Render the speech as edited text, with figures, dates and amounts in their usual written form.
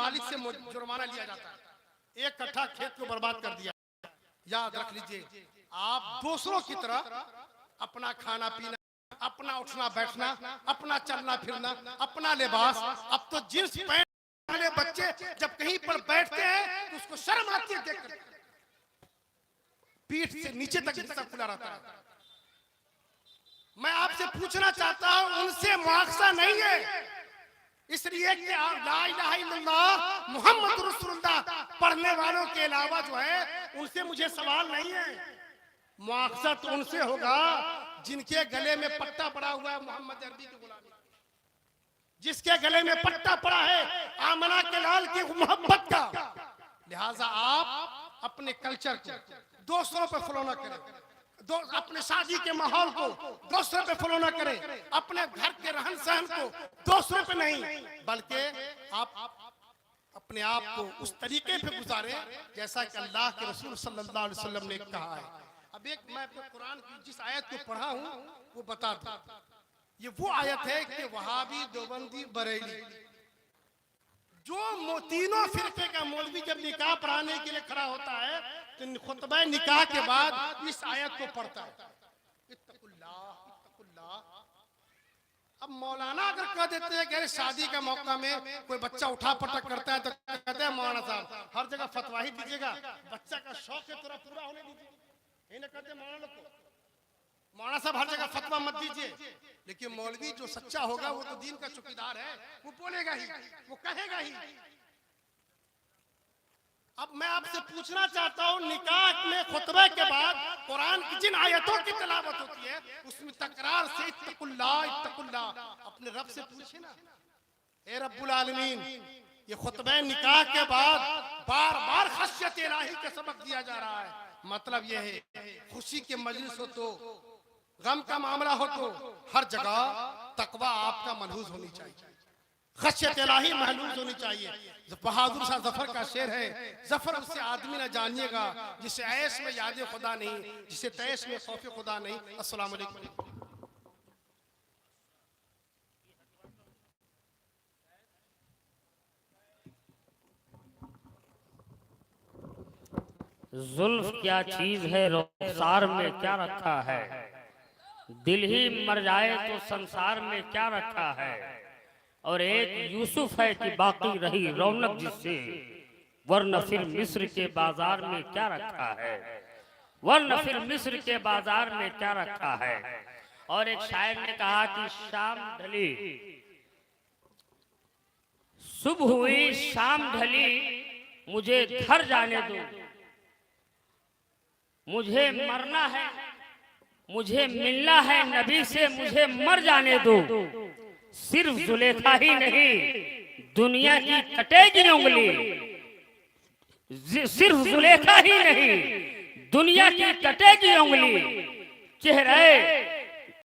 मालिक से जुर्माना लिया जाता है। एक कट्ठा खेत को बर्बाद कर दिया। याद रख लीजिए, आप दूसरों की तरह अपना खाना पीना, अपना उठना बैठना, अपना चलना फिरना, अपना लिबास, अब तो जींस पैंट वाले बच्चे जब कहीं पर बैठते हैं तो उसको शर्म आती है देखकर, पीठ से नीचे तक जूता खुला रहता है। मैं आपसे पूछना चाहता हूं, उनसे मुआवजा नहीं है, इसलिए कि ला इलाहा इल्लल्लाह मुहम्मद रसूलुल्लाह पढ़ने वालों के अलावा जो है उनसे मुझे सवाल नहीं है। मुआवजा तो उनसे होगा जिनके गले में पट्टा पड़ा हुआ है मोहम्मद अरबी की गुलामी, जिसके गले में पट्टा पड़ा है आमना के लाल की मोहब्बत का। लिहाजा आप अपने कल्चर को दूसरों पे फॉलो न करें, अपने शादी के माहौल को दूसरों पे फॉलो न करें, अपने घर के रहन सहन को दूसरों पे नहीं, बल्कि आप अपने आप को उस तरीके पे गुजारें जैसा कि अल्लाह के रसूल सल्लल्लाहु अलैहि वसल्लम ने कहा है। अब एक मैं कुरान की जिस आयत को पढ़ा हूं वो बता दूं, ये वो आयत है कि वहाबी, देवबंदी, बरेली, जो तीनों फिरके का मौलवी जब निकाह पढ़ाने के लिए खड़ा होता है तो खुतबा निकाह के बाद इस आयत को पढ़ता है, इत्तकुल्लाह इत्तकुल्लाह। अब मौलाना अगर कह देते हैं कि शादी का मौका में कोई बच्चा उठा पटक करता है तो कहते हैं मौलाना साहब हर जगह फतवा ही दीजिएगा, बच्चा का शौक है थोड़ा पूरा होने दीजिए, ये ना कहते मौलाना को, मौलाना साहब हर जगह फतवा मत दीजिए। लेकिन मौलवी जो सच्चा होगा वो तो दीन का चौकीदार है, वो बोलेगा ही, वो कहेगा ही। अब मैं आपसे पूछना चाहता हूं, निकाह में खुतबे के बाद कुरान की जिन आयतों की तिलावत होती है उसमें तकरार से इत्तकुल्लाह इत्तकुल्लाह, अपने रब से पूछे ना, ए रब्बुल आलमीन, ये खुतबे निकाह के बाद बार बार खशियत इलाही का सबक दिया जा रहा है। मतलब ये है खुशी के मजलिस हो तो, गम का मामला हो तो, हर जगह तकवा आपका मलहूज होनी चाहिए, खशियत इलाही महलूज होनी चाहिए। बहादुर शाह जफर का शेर है, जफर उससे आदमी न जानिएगा जिसे ऐश में याद खुदा नहीं, जिसे तैश में खौफ खुदा नहीं। अस्सलाम वालेकुम। जुल्फ क्या चीज है, रुखसार में क्या रखा है, दिल ही मर जाए तो संसार में क्या रखा है, और एक यूसुफ है कि बाकी रही रौनक जिससे, वरना फिर मिस्र के बाजार में क्या रखा है, वरना फिर मिस्र के बाजार में क्या रखा है। और एक शायर ने कहा कि शाम ढली, सुबह हुई शाम ढली, मुझे घर जाने दो, मुझे मरना है, मुझे मिलना है नबी से, मुझे मर जाने दो। सिर्फ जुलेखा ही नहीं दुनिया की कटेगी उंगली, सिर्फ जुलेखा ही नहीं दुनिया की कटेगी उंगली, चेहरे